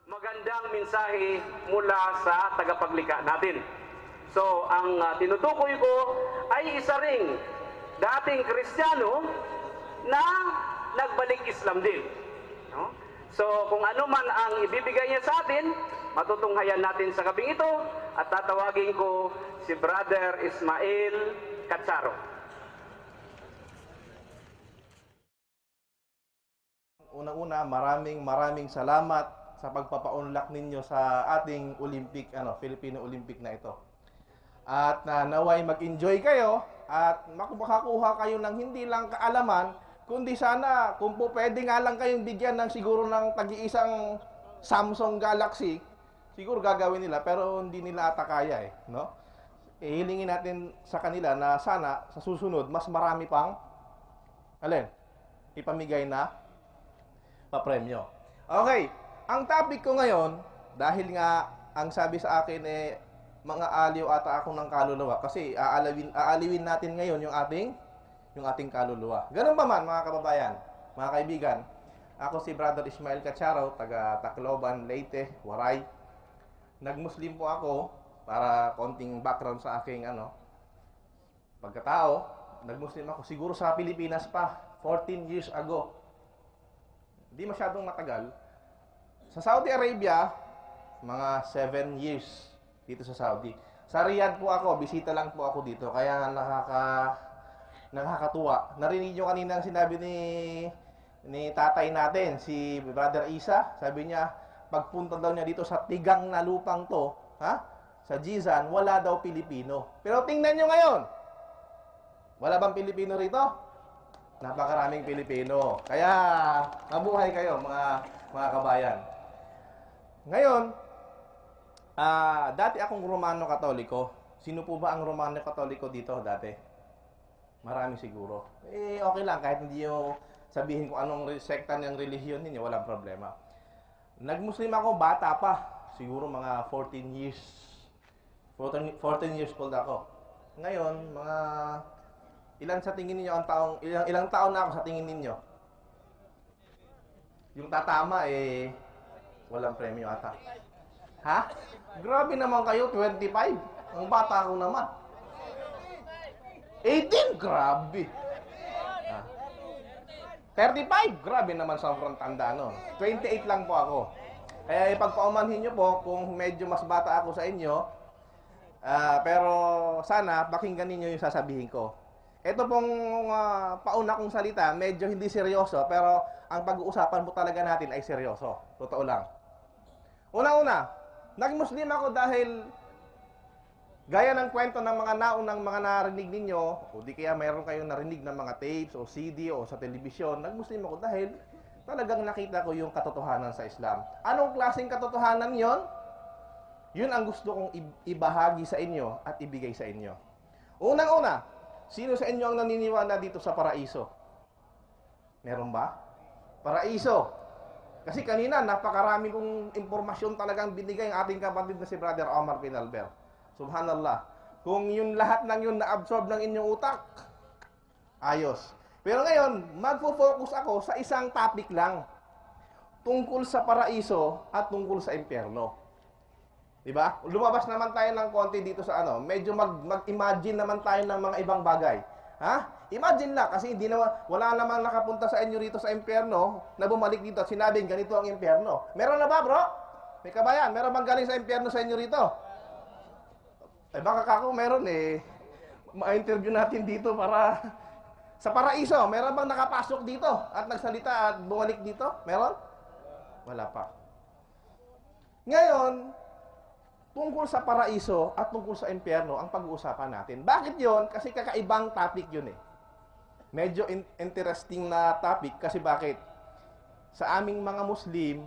magandang mensahe mula sa tagapaglikha natin. So, ang tinutukoy ko ay isa ring dating Kristiyano na nagbalik Islam din. No? So, kung ano man ang ibibigay niya sa atin, matutunghayan natin sa gabing ito at tatawagin ko si Brother Ismael Catsaro. Unang-una, maraming salamat sa pagpapaunlak ninyo sa ating Filipino Olympic na ito. At naway mag-enjoy kayo at makakuha kayo ng hindi lang kaalaman, kundi sana kung po pwede nga lang kayong bigyan ng siguro ng tag-iisang Samsung Galaxy, siguro gagawin nila pero hindi nila ata kaya no? Hilingin natin sa kanila na sana sa susunod mas marami pang ipamigay na papremyo. Okay, ang topic ko ngayon, dahil nga ang sabi sa akin mga aliw ata ako ng kaluluwa kasi aalawin natin ngayon yung ating kaluluwa. Ganun ba man mga kababayan, mga kaibigan? Ako si Brother Ismael Catsaro, taga Tacloban, Leyte, Waray. Nag-Muslim po ako para konting background sa aking pagkatao. Nag-Muslim ako siguro sa Pilipinas pa, 14 years ago. Hindi masyadong matagal. Sa Saudi Arabia, mga 7 years dito sa Saudi. Sa Riyadh po ako, bisita lang po ako dito. Kaya nakakatuwa. Narinig nyo kanina ang sinabi ni tatay natin, si Brother Isa. Sabi niya, pagpunta daw niya dito sa tigang na lupang to, sa Jizan, wala daw Pilipino. Pero tingnan nyo ngayon. Wala bang Pilipino rito? Napakaraming Pilipino. Kaya, mabuhay kayo mga kabayan. Ngayon, dati akong Romano Katoliko. Sino po ba ang Romano Katoliko dito dati? Marami siguro. Okay lang, kahit hindi nyo sabihin kung anong sekta ng relihiyon ninyo, walang problema. Nag-Muslim ako, bata pa. Siguro mga 14 years. 14 years old ako. Ngayon, ilan sa tingin niyo ilang taon na ako sa tingin ninyo? Yung tatama walang premyo ata. Ha? Grabe naman kayo, 25. Ang bata ko naman. 18, grabe. 35, grabe naman sobrang tanda no. 28 lang po ako. Kaya ipagpaumanhin niyo po kung medyo mas bata ako sa inyo. Pero sana pakinggan niyo yung sasabihin ko. Ito pong pauna kong salita, medyo hindi seryoso, pero ang pag-uusapan po talaga natin ay seryoso. Totoo lang. Una-una, nag-Muslim ako dahil gaya ng kwento ng mga naunang mga narinig ninyo, o di kaya mayroon kayong narinig ng mga tapes o CD o sa telebisyon, nag-Muslim ako dahil talagang nakita ko yung katotohanan sa Islam. Anong klaseng katotohanan yon? Yun ang gusto kong ibahagi sa inyo at ibigay sa inyo. Unang-una, sino sa inyo ang naniniwala dito sa paraiso? Meron ba? Paraiso. Kasi kanina, napakarami kong impormasyon talagang binigay ang ating kapatid na si Brother Omar Pinalber. Subhanallah. Kung yung lahat ng yun na-absorb ng inyong utak, ayos. Pero ngayon, magfo-focus ako sa isang topic lang. Tungkol sa paraiso at tungkol sa impyerno. Diba? Lumabas naman tayo ng konti dito sa medyo mag-imagine naman tayo ng mga ibang bagay. Imagine lang, kasi wala namang nakapunta sa inyo rito sa impyerno na bumalik dito at sinabing ganito ang impyerno. Meron na ba, bro? May kabayan, meron bang galing sa impyerno sa inyo rito? Baka kako meron ma-interview natin dito para sa paraiso. Meron bang nakapasok dito at nagsalita at bumalik dito? Meron? Wala pa. Ngayon, tungkol sa paraiso at tungkol sa impyerno ang pag-uusapan natin. Bakit yon? Kasi kakaibang topic yun Medyo interesting na topic kasi bakit? Sa aming mga Muslim,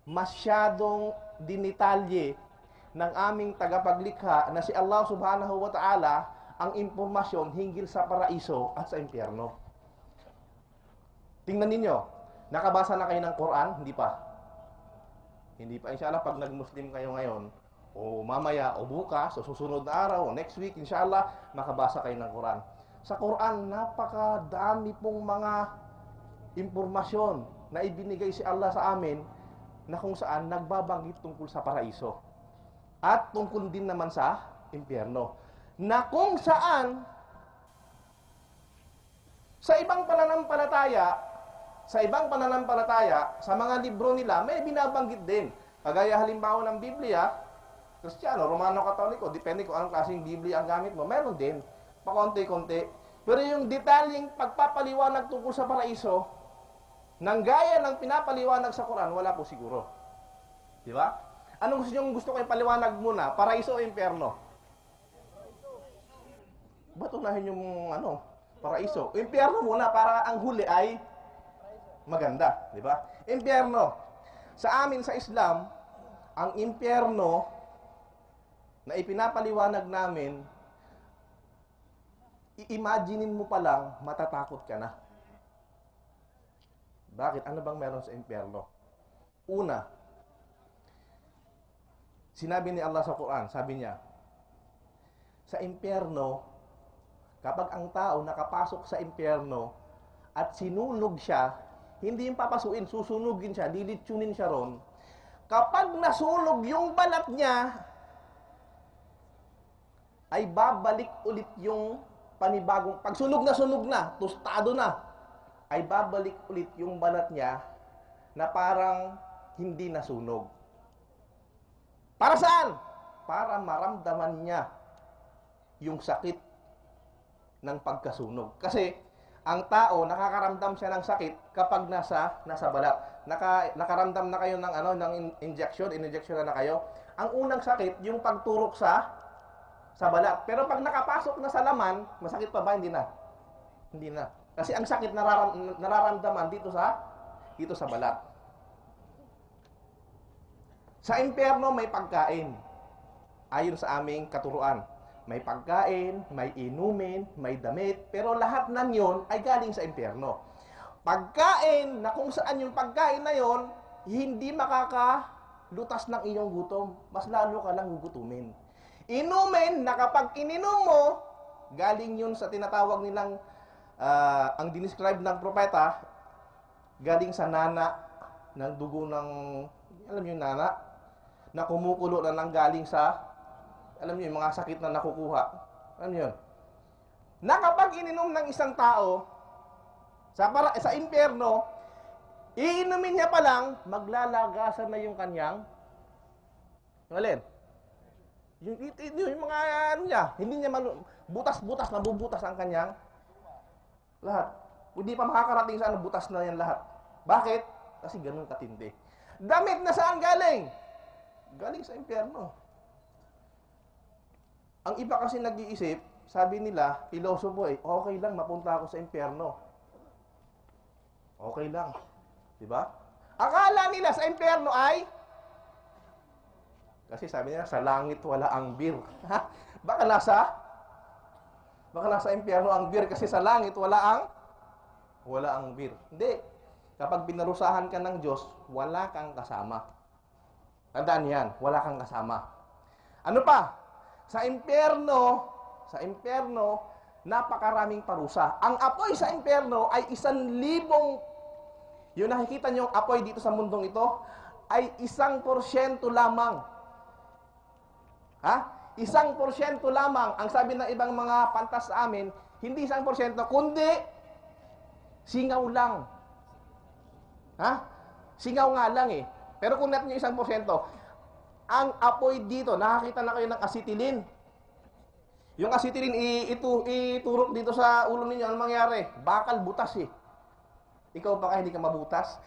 masyadong dinitalye ng aming tagapaglikha na si Allah Subhanahu wa Ta'ala ang impormasyon hinggil sa paraiso at sa impyerno. Tingnan ninyo, nakabasa na kayo ng Quran? Hindi pa. Hindi pa. Inshallah, pag nag-Muslim kayo ngayon, o mamaya, o bukas, o susunod na araw, o next week, inshallah, makabasa kayo ng Quran. Sa Quran, napakadami pong mga impormasyon na ibinigay si Allah sa amin na kung saan nagbabanggit tungkol sa paraiso. At tungkol din naman sa impyerno. Na kung saan sa ibang pananampalataya, sa mga libro nila, may binabanggit din. Kagaya halimbawa ng Biblia, Kristiyano, Romano, Katoliko, depende kung anong klaseng Biblia ang gamit mo, meron din, pakonti-konti. Pero yung detalyeng pagpapaliwanag tungkol sa paraiso, nang gaya ng pinapaliwanag sa Quran, wala po siguro. Di ba? Anong gusto ko ipaliwanag muna? Paraiso o impyerno? Ba't unahin yung paraiso? Impyerno muna para ang huli ay maganda. Di ba? Impyerno. Sa amin sa Islam, ang impyerno na ipinapaliwanag namin, i-imaginein mo pa lang, matatakot ka na. Bakit? Ano bang meron sa impyerno? Una, sinabi ni Allah sa Quran, sabi niya, sa impyerno, kapag ang tao nakapasok sa impyerno at sinunog siya, hindi yung papasuin, susunugin siya, lilitsunin siya ron. Kapag nasunog yung balat niya, ay babalik ulit yung panibagong, pag sunog na, tostado na, ay babalik ulit yung balat niya na parang hindi nasunog. Para saan? Para maramdaman niya yung sakit ng pagkasunog. Kasi ang tao nakakaramdam siya ng sakit kapag nasa balat. Nakaramdam na kayo ng injection na kayo. Ang unang sakit yung pagturok sa balat. Pero pag nakapasok na sa laman, masakit pa ba? Hindi na. Hindi na. Kasi ang sakit nararamdaman dito sa balat. Sa impyerno may pagkain. Ayon sa aming katuruan. May pagkain, may inumin, may damit, pero lahat ng yon ay galing sa impyerno. Pagkain, na kung saan yung pagkain na yon, hindi makakalutas ng iyong gutom. Mas lalo ka lang gugutumin. Inumin, na kapag ininom mo, galing yun sa tinatawag nilang, ang dinescribe ng propeta, galing sa nana, ng dugo ng, alam niyo yung nana, na kumukulo na lang galing sa, alam niyo, yung mga sakit na nakukuha. Alam niyo yun? Na kapag ininom ng isang tao, sa impyerno, iinumin niya pa lang, maglalagasan na yung kanyang, alin? Yung mga, hindi niya butas-butas, nabubutas ang kanyang, lahat. Hindi pa makakarating sa butas na yan lahat. Bakit? Kasi ganun katindi. Damit na saan galing? Galing sa impyerno. Ang iba kasi nag-iisip, sabi nila, pilosopo okay lang, mapunta ako sa impyerno. Okay lang. Diba? Akala nila sa impyerno ay, kasi sabi nila, sa langit wala ang beer. Baka nasa impyerno ang beer, kasi sa langit wala ang beer. Hindi. Kapag binarusahan ka ng Diyos, wala kang kasama. Tandaan yan, wala kang kasama. Ano pa? Sa impyerno, napakaraming parusa. Ang apoy sa impyerno ay 1,000, yung nakikita nyo apoy dito sa mundong ito, ay 1% lamang. 1% lamang. Ang sabi ng ibang mga pantas sa amin, hindi 1%, kundi singaw lang. Singaw nga lang Pero kung natin yung 1%, ang apoy dito, nakakita na kayo ng acetylene. Yung acetylene, iturok dito sa ulo ninyo, ano mangyari? Bakal butas Ikaw baka hindi ka mabutas?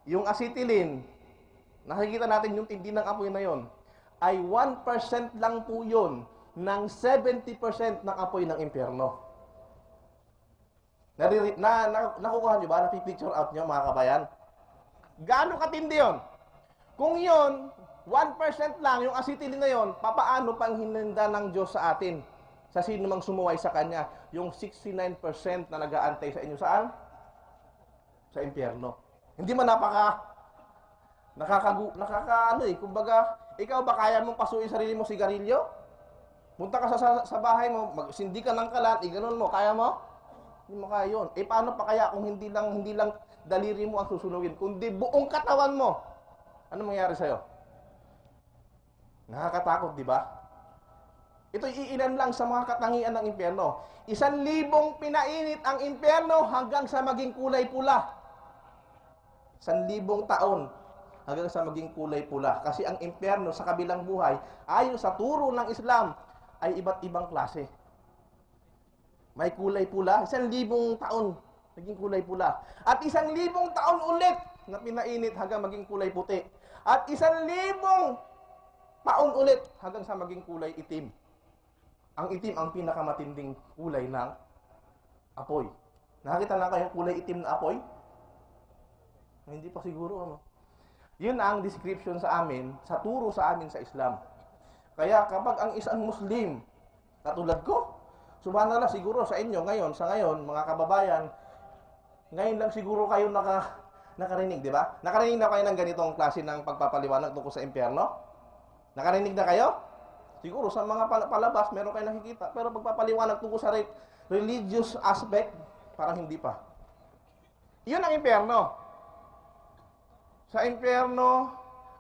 Yung acetylene, nakikita natin yung tindi ng apoy na yon, ay 1% lang po yun ng 70% ng apoy ng impyerno. Nakukuha nyo ba? Napipicture out nyo, mga kabayan? Gaano katindi yun? Kung yun, 1% lang yung acetylene na yon, papaano pang hininda ng Diyos sa atin? Sa sino mang sumuway sa Kanya? Yung 69% na nag-aantay sa inyo, saan? Sa impyerno. Hindi man kumbaga, ikaw ba kaya mong pasuin sarili mo sigarilyo? Punta ka sa bahay mo, magsindi ka ng kalat, iganon mo, kaya mo? Hindi mo kaya yun. Paano pa kaya kung hindi lang daliri mo ang susunugin, kundi buong katawan mo? Ano mangyayari sa'yo? Nakakatakot, di ba? Ito iilan lang sa mga katangian ng impyerno. 1,000 pinainit ang impyerno hanggang sa maging kulay pula. 1,000 taon hanggang sa maging kulay pula. Kasi ang impyerno sa kabilang buhay, ayon sa turo ng Islam, ay iba't ibang klase. May kulay pula, 1,000 taon naging kulay pula. At 1,000 taon ulit na pinainit hanggang maging kulay puti. At 1,000 taon ulit hanggang sa maging kulay itim. Ang itim ang pinakamatinding kulay ng apoy. Nakakita lang kayong kulay itim na apoy? Hindi pa siguro, ano? Yun ang description sa amin, sa turo sa amin sa Islam. Kaya kapag ang isang Muslim, katulad ko, subhanallah, siguro sa inyo ngayon, sa ngayon, mga kababayan, ngayon lang siguro kayo nakarinig, di ba? Nakarinig na kayo ng ganitong klase ng pagpapaliwanag tungkol sa impyerno? Nakarinig na kayo? Siguro sa mga palabas, meron kayo nakikita. Pero pagpapaliwanag tungkol sa religious aspect, parang hindi pa. Yun ang impyerno. Sa impyerno,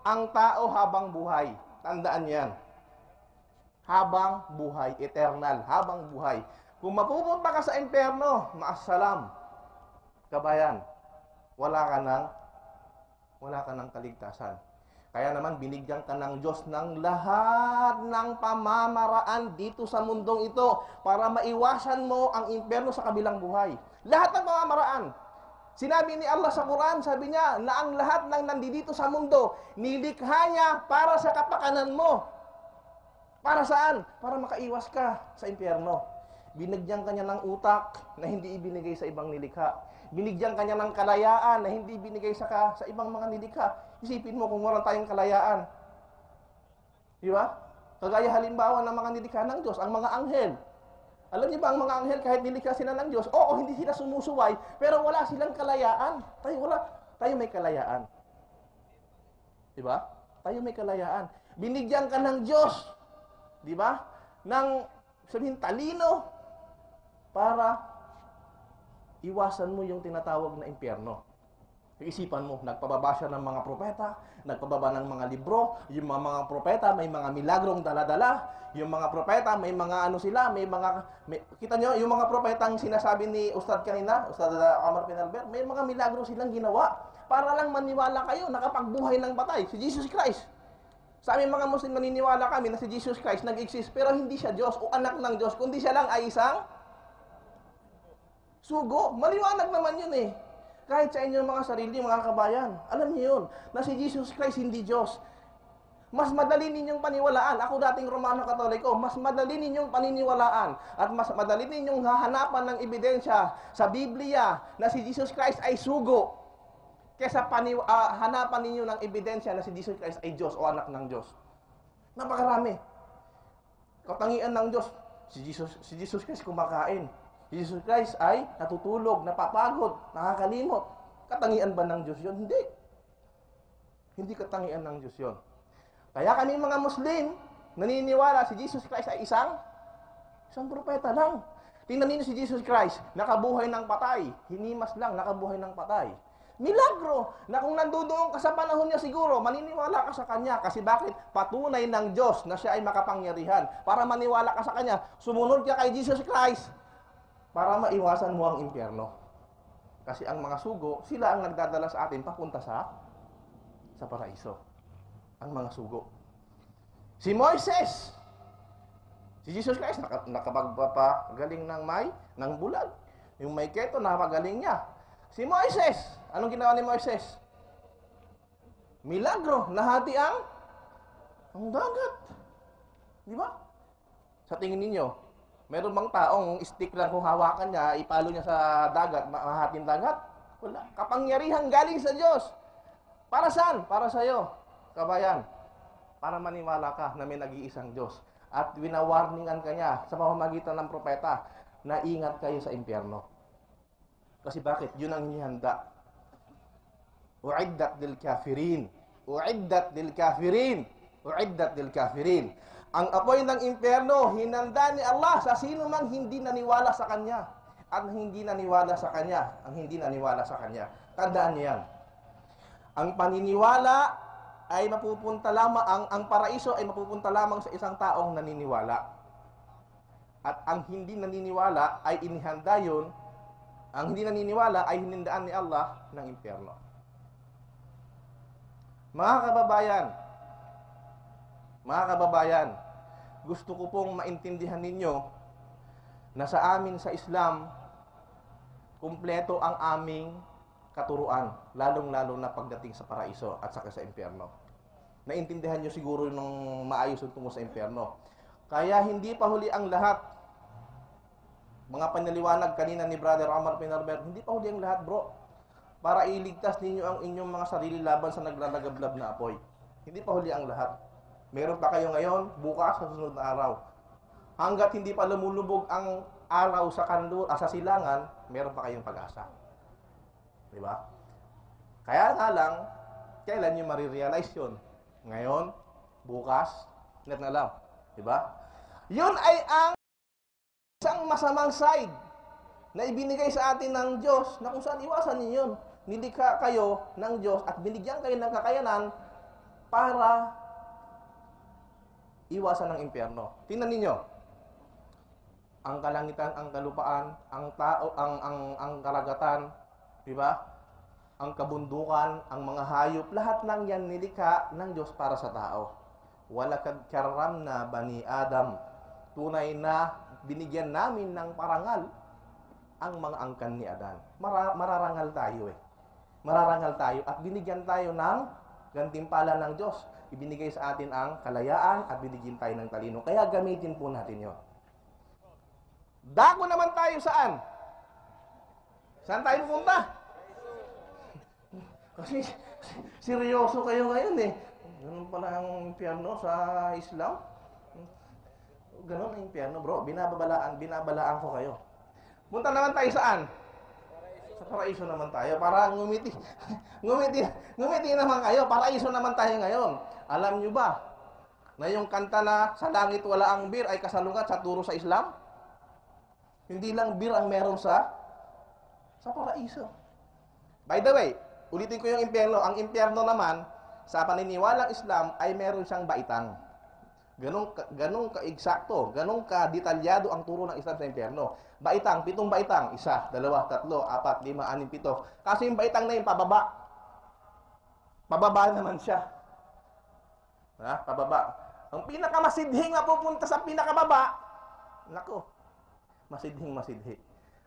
ang tao habang buhay. Tandaan yan. Habang buhay, eternal, habang buhay. Kung mapupunta ka sa impyerno, maasalam, kabayan, wala ka ng kaligtasan. Kaya naman binigyan ka ng Diyos ng lahat ng pamamaraan dito sa mundong ito para maiwasan mo ang impyerno sa kabilang buhay. Lahat ng pamamaraan. Sinabi ni Allah sa Quran, sabi niya na ang lahat ng nandito sa mundo, nilikha niya para sa kapakanan mo. Para saan? Para makaiwas ka sa impyerno. Binigyan ka niya ng utak na hindi ibinigay sa ibang nilikha. Binigyan ka niya ng kalayaan na hindi binigay sa ibang mga nilikha. Isipin mo kung wala tayong kalayaan. Di ba? Kagaya halimbawa ng mga nilikha ng Diyos, ang mga anghel. Alam niyo ba ang mga anghel kahit nilikha sila ng Diyos, oo, hindi sila sumusuway, pero wala silang kalayaan. Tayo may kalayaan. Di ba? Tayo may kalayaan. Binigyan ka ng Diyos, di ba? Ng sabihin talino para iwasan mo yung tinatawag na impyerno. Isipan mo, nagpababa siya ng mga propeta, nagpababa ng mga libro, yung mga propeta may mga milagrong dala-dala, yung mga propeta may mga ano sila, kita nyo, yung mga propetang sinasabi ni Ustad kanina, Ustad Amar Pinalber, may mga milagro silang ginawa para lang maniwala kayo, nakapagbuhay ng patay, si Jesus Christ. Sa aming mga Muslim, naniniwala kami na si Jesus Christ nag-exist, pero hindi siya Diyos o anak ng Diyos, kundi siya lang ay isang sugo. Maliwanag naman yun eh. Kahit sa inyong mga sarili, mga kabayan, alam niyo yun, na si Jesus Christ hindi Diyos. Mas madali ninyong paniwalaan. Ako dating Romano Katoliko, mas madali ninyong paniniwalaan at mas madali ninyong hahanapan ng ebidensya sa Biblia na si Jesus Christ ay sugo kesa hanapan ninyo ng ebidensya na si Jesus Christ ay Diyos o anak ng Diyos. Napakarami. Katangian ng Diyos, si Jesus Christ kumakain. Jesus Christ ay natutulog, napapagod, nakakalimot. Katangian ba ng Diyos yun? Hindi. Hindi katangian ng Diyos yun. Kaya kami mga Muslim, naniniwala si Jesus Christ ay isang propeta lang. Tingnan niyo si Jesus Christ, nakabuhay ng patay. Hinimas lang, nakabuhay ng patay. Milagro! Na kung nandoon ka sa panahon niya siguro, maniniwala ka sa Kanya. Kasi bakit? Patunay ng Diyos na siya ay makapangyarihan. Para maniwala ka sa Kanya, sumunod ka kay Jesus Christ para maiwasan mo ang impyerno. Kasi ang mga sugo, sila ang nagdadala sa atin papunta sa paraiso. Ang mga sugo. Si Moises, si Jesus Christ, nakapagpapagaling ng bulag. Yung may keto, napagaling niya. Si Moises, anong ginawa ni Moises? Milagro, nahati ang dagat. Di ba? Sa tingin ninyo, meron bang taong stick lang kung hawakan niya, ipalo niya sa dagat, mahating dagat? Wala. Kapangyarihan galing sa Diyos. Para saan? Para sa'yo, kabayan. Para maniwala ka na may nag-iisang Diyos. At winawarningan ka niya sa pamamagitan ng propeta na ingat kayo sa impyerno. Kasi bakit? Yun ang hinihanda. U'iddat lil kafirin. U'iddat lil kafirin. U'iddat lil kafirin. Ang apoy ng impyerno, hinanda ni Allah sa sino mang hindi naniwala sa Kanya. At hindi naniwala sa Kanya. Ang hindi naniwala sa Kanya. Tandaan niyo yan. Ang paniniwala ay mapupunta lamang, ang paraiso ay mapupunta lamang sa isang taong naniniwala. At ang hindi naniniwala ay inihanda yun, ang hindi naniniwala ay hinindaan ni Allah ng impyerno. Mga kababayan, gusto ko pong maintindihan ninyo na sa amin sa Islam, kumpleto ang aming katuruan, lalong-lalo na pagdating sa paraiso at saka sa impyerno. Naintindihan nyo siguro nung maayos yung tungo sa impyerno. Kaya hindi pa huli ang lahat. Mga panaliwanag kanina ni Brother Omar Pinarber, hindi pa huli ang lahat, bro. Para iligtas ninyo ang inyong mga sarili laban sa naglalagablab na apoy. Hindi pa huli ang lahat. Meron pa kayo ngayon, bukas, sa susunod na araw. Hanggat hindi pa lumulubog ang araw sa sa silangan, meron pa kayong pag-asa. Diba? Kaya nga lang, kailan nyo marirealize yun? Ngayon, bukas, net na lang. Diba? Yun ay ang isang masamang side na ibinigay sa atin ng Diyos na kung saan iwasan niyo yun. Nilikha kayo ng Diyos at binigyan kayo ng kakayanan para iwasan ng impyerno. Tingnan ninyo. Ang kalangitan, ang kalupaan, ang tao, ang karagatan, di ba? Ang kabundukan, ang mga hayop, lahat ng yan nilikha ng Diyos para sa tao. Walakad karramna bani Adam. Tunay na binigyan namin ng parangal ang mga angkan ni Adan. Mararangal tayo eh. Mararangal tayo at binigyan tayo ng gantimpala ng Diyos. Ibinigay sa atin ang kalayaan at binigyan tayo ng talino. Kaya gamitin po natin yun. Dako naman tayo saan? Saan tayo pupunta? Kasi seryoso kayo ngayon eh. Ganun pala ang impyerno sa Islam. Ganun ang impyerno, bro. Binabalaan ko kayo. Punta naman tayo saan? Sa paraiso naman tayo. Para ngumiti. ngumiti naman kayo. Paraiso naman tayo ngayon. Alam nyo ba na yung kanta na sa langit wala ang bir ay kasalungat sa turo sa Islam? Hindi lang bir ang meron sa paraiso. By the way, ulitin ko yung impyerno. Ang impyerno naman, sa paniniwalang Islam, ay meron siyang baitang. Ganong ka-eksakto, ganong ka-detalyado ang turo ng Islam sa impyerno. Baitang, 7 baitang. 1, 2, 3, 4, 5, 6, 7. Kasi yung baitang na yun, pababa. Pababa naman siya. Ha? Pababa. Ang pinakamasidhing na pupunta sa pinakababa, nako, masidhing-masidhi.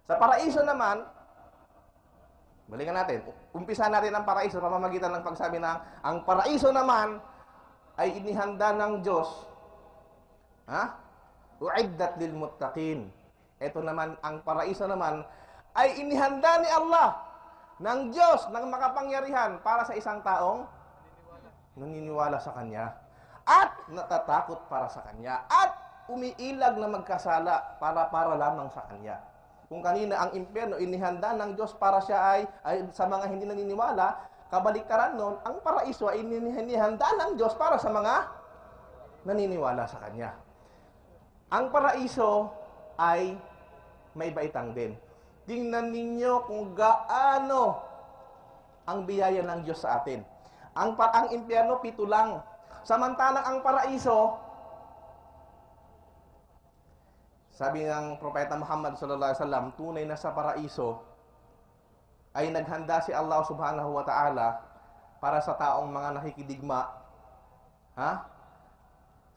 Sa paraiso naman, balikan natin. Umpisa natin ang paraiso sa pamamagitan ng pagsabi na ang paraiso naman ay inihanda ng Diyos. Ha? Uiddat lil muttaqin. Ito naman, ang paraiso naman ay inihanda ni Allah ng Diyos ng makapangyarihan para sa isang taong naniniwala sa Kanya at natatakot para sa Kanya at umiilag na magkasala para lamang sa Kanya. Kung kanina ang impyerno inihanda ng Diyos para siya ay sa mga hindi naniniwala, kabaliktaran nun, ang paraiso ay inihanda ng Diyos para sa mga naniniwala sa Kanya. Ang paraiso ay may baitang din. Tingnan ninyo kung gaano ang biyaya ng Diyos sa atin. Ang impyerno, 7 lang. Samantalang ang paraiso, sabi ng Propeta Muhammad sallallahu alaihi wasallam, tunay na sa paraiso ay naghanda si Allah subhanahu wa ta'ala para sa taong mga nakikidigma. Ha?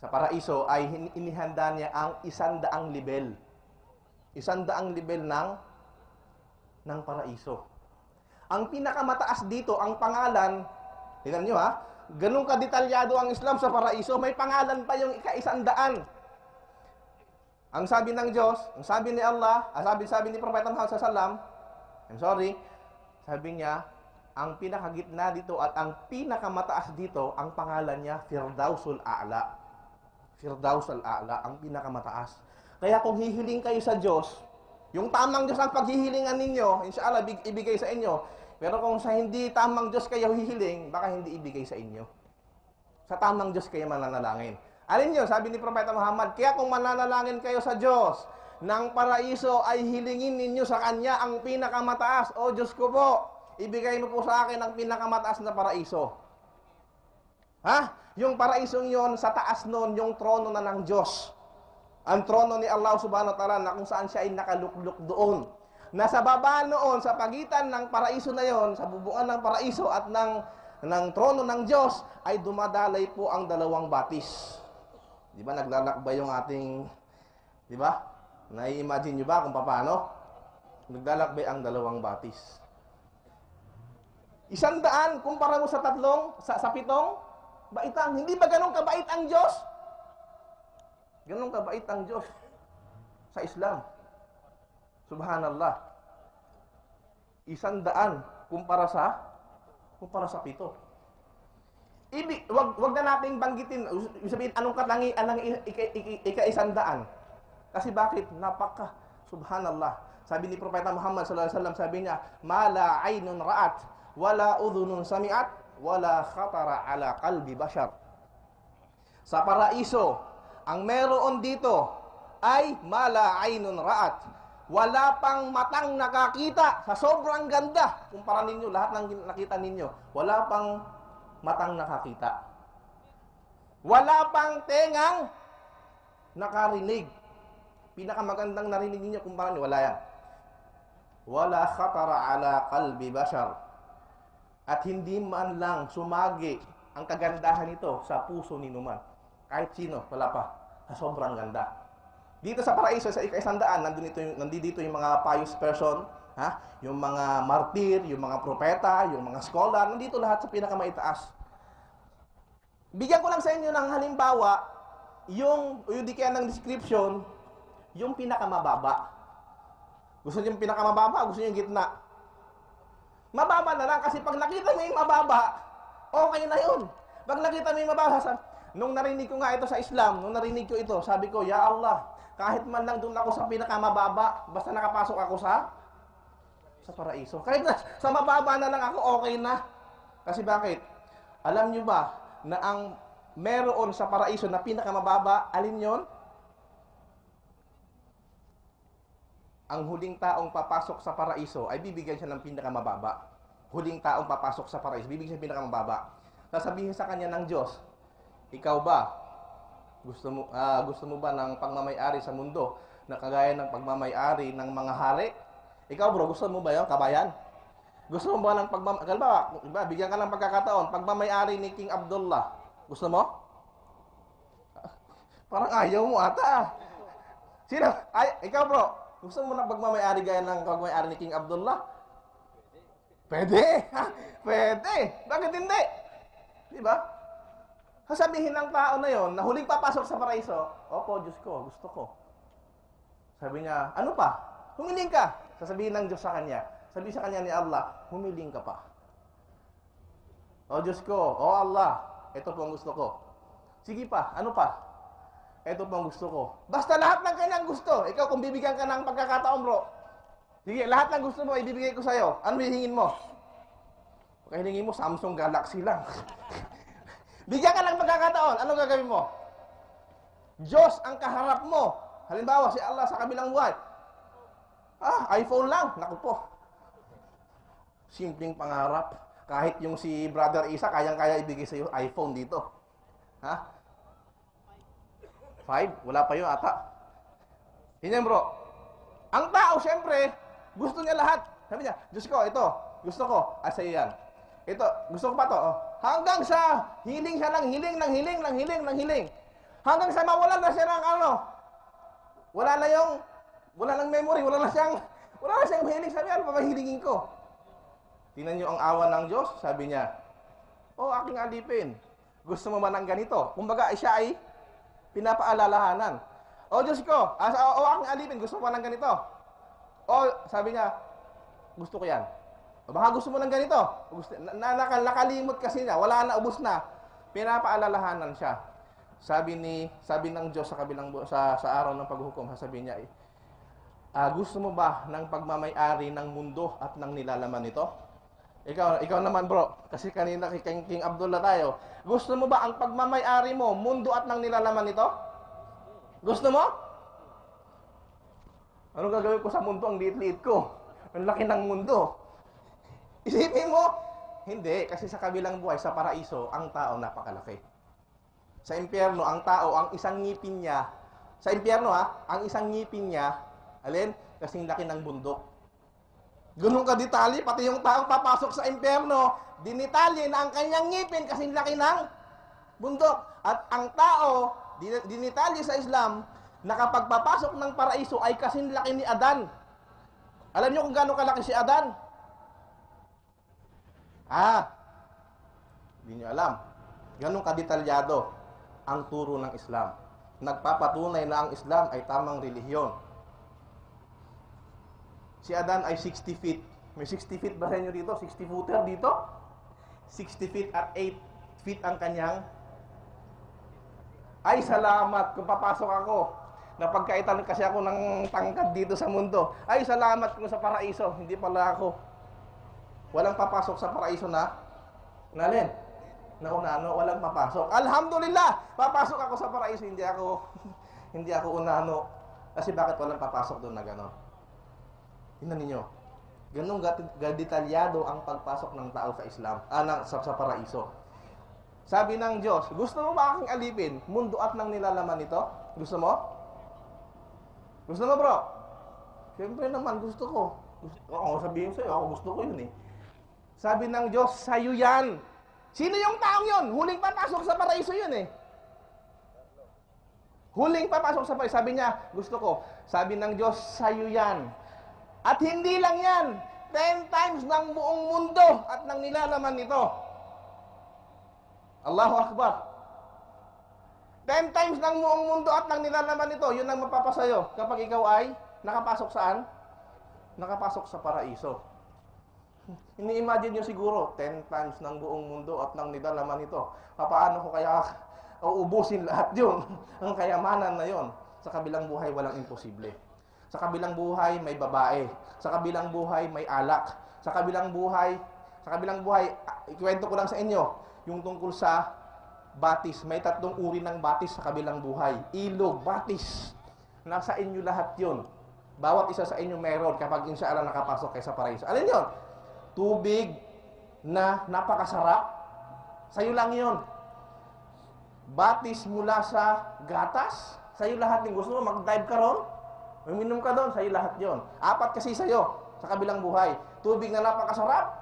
Sa paraiso ay inihanda niya ang 100 level. 100 level ng paraiso. Ang pinakamataas dito, ang pangalan, tingnan nyo ha, ganun kadetalyado ang Islam sa paraiso, may pangalan pa yung ika-100. Ang sabi ng Diyos, ang sabi ni Allah, sabi ni Propeta Muhammad sallallahu alaihi wasallam, sabi niya, ang pinakagitna dito at ang pinakamataas dito, ang pangalan niya, Firdausul A'la. Firdausul A'la, ang pinakamataas. Kaya kung hihiling kayo sa Diyos, yung tamang Diyos ang paghihilingan ninyo, inshallah, ibigay sa inyo. Pero kung sa hindi tamang Diyos kayo hihiling, baka hindi ibigay sa inyo. Sa tamang Diyos kayo mananalangin. Alin nyo, sabi ni Propeta Muhammad, kaya kung mananalangin kayo sa Diyos, ng paraiso ay hilingin ninyo sa Kanya ang pinakamataas. O Diyos ko po, ibigay mo po sa akin ang pinakamataas na paraiso. Ha? Yung paraisong yon sa taas nun, yung trono na ng Diyos. Ang trono ni Allah subhanahu wa ta'ala na kung saan siya ay nakalukluk doon. Nasa baba noon, sa pagitan ng paraiso na yon, sa bubungan ng paraiso at ng trono ng Diyos, ay dumadalay po ang dalawang batis. Di ba, naglalakbay yung ating, di ba? Nai-imagine nyo ba kung paano? Naglalakbay ang dalawang batis. 100 kumpara mo sa 3, sa 7 baitang. Hindi ba ganun kabait ang Diyos? Ganun kabait ang Diyos sa Islam. Subhanallah. 100 kumpara sa 7. Wag na nating banggitin, sabihin anong katangi, anong ika-100. Kasi bakit? Subhanallah. Sabi ni Propeta Muhammad sallallahu alaihi wasallam, sabi niya, "Mala aynun ra'at, wala udhunun sami'at, wala khatara ala qalbi bashar." Sa paraiso, ang meron dito ay mala aynun ra'at. Wala pang matang nakakita sa sobrang ganda. Kumpara ninyo, lahat ng nakita ninyo, wala pang matang nakakita. Wala pang tengang nakarinig. Pinakamagandang narinig ninyo, kumpara ninyo, wala yan. Wala khatara ala qalbi bashar. At hindi man lang sumagi ang kagandahan nito sa puso ni numan. Kahit sino, wala pa. Sa sobrang ganda. Dito sa paraiso, sa ika-100, nandito yung mga pious person, ha? Yung mga martir, yung mga propeta, yung mga scholar, nandito lahat sa pinakamaitaas. Bigyan ko lang sa inyo ng halimbawa, yung di kaya ng description, yung pinakamababa. Gusto niyo yung pinakamababa, gusto niyo yung gitna. Mababa na lang, kasi pag nakita mo yung mababa, okay na yun. Pag nakita mo yung mababa, nung narinig ko nga ito sa Islam, nung narinig ko ito, sabi ko, Ya Allah, kahit man lang doon ako sa pinakamababa, basta nakapasok ako sa paraiso. Kahit na sa mababa na lang ako, okay na. Kasi bakit? Alam nyo ba na ang meron sa paraiso na pinakamababa, alin yon? Ang huling taong papasok sa paraiso ay bibigyan siya ng pinakamababa. Huling taong papasok sa paraiso, bibigyan siya ng pinakamababa. Sasabihin sa kanya ng Diyos, ikaw ba? Gusto mo ba ng pagmamay-ari sa mundo na kagaya ng pagmamay-ari ng mga hari? Ikaw bro, gusto mo ba yun, kabayan? Gusto mo ba ng bigyan ka ng pagkakataon, pagmamay-ari ni King Abdullah? Gusto mo? Parang ayaw mo ata. Sino? Ikaw bro, gusto mo ng pagmamay-ari gaya ng pagmamay-ari ni King Abdullah? Pwede. Pwede. Bakit hindi? Di ba? Sasabihin ng tao na yon, na huling papasok sa paraiso, opo, Diyos ko, gusto ko. Sabi niya, ano pa? Humiling ka. Sasabihin ng Diyos sa kanya. Sabihin sa kanya ni Allah, humiling ka pa. O Diyos ko, o Allah, ito po ang gusto ko. Sige pa, ano pa? Ito po ang gusto ko. Basta lahat ng kanyang gusto. Ikaw, kung bibigyan ka ng pagkakataon, bro, sige, lahat ng gusto mo, ibibigay ko sa'yo. Ano hihingin mo? Kaya hilingin mo, Samsung Galaxy lang. Bigyan ka ng pagkakataon, anong gagawin mo? Diyos ang kaharap mo. Halimbawa, si Allah sa kabilang buhay. iPhone lang. Naku po. Simpleng pangarap. Kahit yung si Brother Isa, kayang-kaya ibigay sa iyo iPhone dito. Ha? 5? Wala pa yun ata. Hinyan bro. Ang tao, syempre, gusto niya lahat. Sabi niya, Diyos ko, ito. Gusto ko. Sa iyo yan. Ito, gusto ko pa to. Hanggang sa hiling siya ng hiling, ng hiling, ng hiling, ng hiling. Hanggang sa mawalan na siya ng ano. Wala lang memory, wala na siyang hiling. Sabi, ano pa mahilingin ko? Tingnan niyo ang awa ng Diyos, sabi niya, aking alipin, gusto mo ba ng ganito? Kumbaga, siya ay pinapaalalahanan. Diyos ko, aking alipin, gusto mo ba ng ganito? Sabi niya, gusto ko yan. Baka gusto mo ng ganito. Nakalimot kasi niya, wala na, ubos na. Pinapaalalahanan siya. Sabi ng Diyos sa araw ng paghukom, sasabihin niya, gusto mo ba ng pagmamay-ari ng mundo at ng nilalaman nito? Ikaw naman bro, kasi kanina kay King Abdullah tayo. Gusto mo ba ang pagmamay-ari mo, mundo at ng nilalaman nito? Gusto mo? Anong gagawin ko sa mundo? Ang liit-liit ko. Ang laki ng mundo. Isipin mo, Hindi, kasi sa kabilang buhay, sa paraiso, ang tao napakalaki. Sa impyerno, ang tao, ang isang ngipin niya, sa impyerno ang isang ngipin niya, alin? Kasing laki ng bundok. Ganun ka detalye, pati yung taong papasok sa impyerno, dinitalye na ang kanyang ngipin kasing laki ng bundok. At ang tao, dinitalye sa Islam, na kapag papasok ng paraiso ay kasing laki ni Adan. Alam niyo kung gaano kalaki si Adan? Hindi niyo alam. Ganun kadetalyado ang turo ng Islam. Nagpapatunay na ang Islam ay tamang relihiyon. Si Adan ay 60 feet. May 60 feet ba sa inyo dito? 60 footer dito? 60 feet at 8 feet ang kanyang. Ay, salamat kung papasok ako. Napagkaitan kasi ako ng tangkad dito sa mundo. Ay, salamat kung sa paraiso. Hindi pala ako. Walang papasok sa paraiso na nalin. Naunano, walang papasok. Alhamdulillah, papasok ako sa paraiso, hindi ako unano. Kasi bakit walang papasok doon na gano'n? Tingnan ninyo. Ganun detalyado ang pagpasok ng tao sa Islam, sa paraiso. Sabi ng Diyos, gusto mo ba aking alipin? Mundo at nang nilalaman nito? Gusto mo? Gusto mo, bro? Siyempre naman, gusto ko. Sabihin sa'yo, ako gusto ko yun eh. Sabi ng Diyos, sa'yo yan. Sino yung taong yun? Huling papasok sa paraiso yun eh. Huling papasok sa paraiso. Sabi niya, gusto ko. Sabi ng Diyos, sa'yo yan. At hindi lang yan. 10 times ng buong mundo at ng nilalaman nito. Allahu Akbar. 10 times ng buong mundo at ng nilalaman nito. Yun ang mapapasayo kapag ikaw ay nakapasok saan? Nakapasok sa paraiso. Ini-imagine nyo siguro, 10 times ng buong mundo at ng nilalaman ito. Paano ko kaya uubusin lahat yun? Ang kayamanan na yon. Sa kabilang buhay, walang imposible. Sa kabilang buhay, may babae. Sa kabilang buhay, may alak. Sa kabilang buhay, ikwento ko lang sa inyo, yung tungkol sa batis. May 3 uri ng batis sa kabilang buhay. Ilog, batis. Nasa inyo lahat yun. Bawat isa sa inyo meron kapag inshallah nakapasok kayo sa paraiso. Alin yun? Tubig na napakasarap. Sa'yo lang yun. Batis mula sa gatas. Sa'yo lahat yung gusto mo. Mag-dive ka ron. Uminom ka doon. Sa'yo lahat yun. 4 kasi sa'yo sa kabilang buhay. Tubig na napakasarap.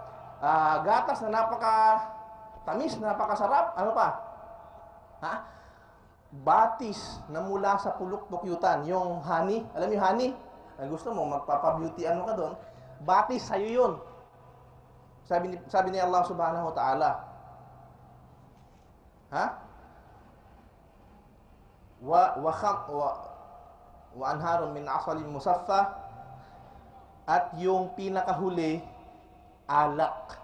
Gatas na napakatamis, napakasarap. Ano pa? Batis na mula sa pulok-pukyutan. Yung honey. Alam mo yung honey? Ang gusto mo, magpapa-beauty ano ka doon. Batis, sa'yo yun. Sabi ni Allah subhanahu wa ta'ala. Wa anharun min asalin musaffa. At yung pinakahuli, alak.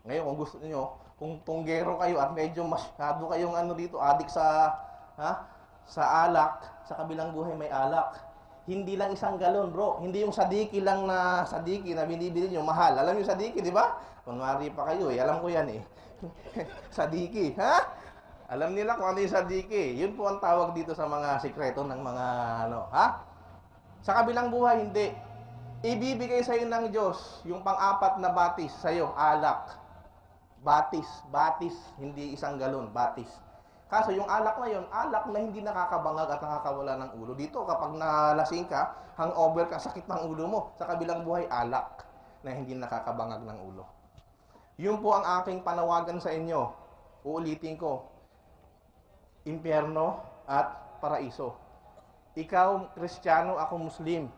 Ngayon, kung gusto niyo, kung tunggero kayo at medyo masyado kayong adik sa alak, sa kabilang buhay may alak. Hindi lang 1 galon, bro. Hindi yung sadiki lang na sadiki na binibili nyo, mahal. Alam yung sadiki, di ba? Kunwari pa kayo eh. Alam ko yan eh. Sadiki, Alam nila kung ano yung sadiki. Yun po ang tawag dito sa mga sikreto ng mga Sa kabilang buhay, hindi. Ibibigay sa'yo ng Diyos yung pang-4 na batis sa'yo, alak. Batis. Hindi 1 galon, batis. Kaso yung alak na yun, alak na hindi nakakabangag at nakakawala ng ulo. Dito kapag nalasing ka, hangover ka, sakit ng ulo mo. Sa kabilang buhay, alak na hindi nakakabangag ng ulo. Yun po ang aking panawagan sa inyo. Uulitin ko. Impyerno at paraiso. Ikaw, Kristiyano, ako Muslim.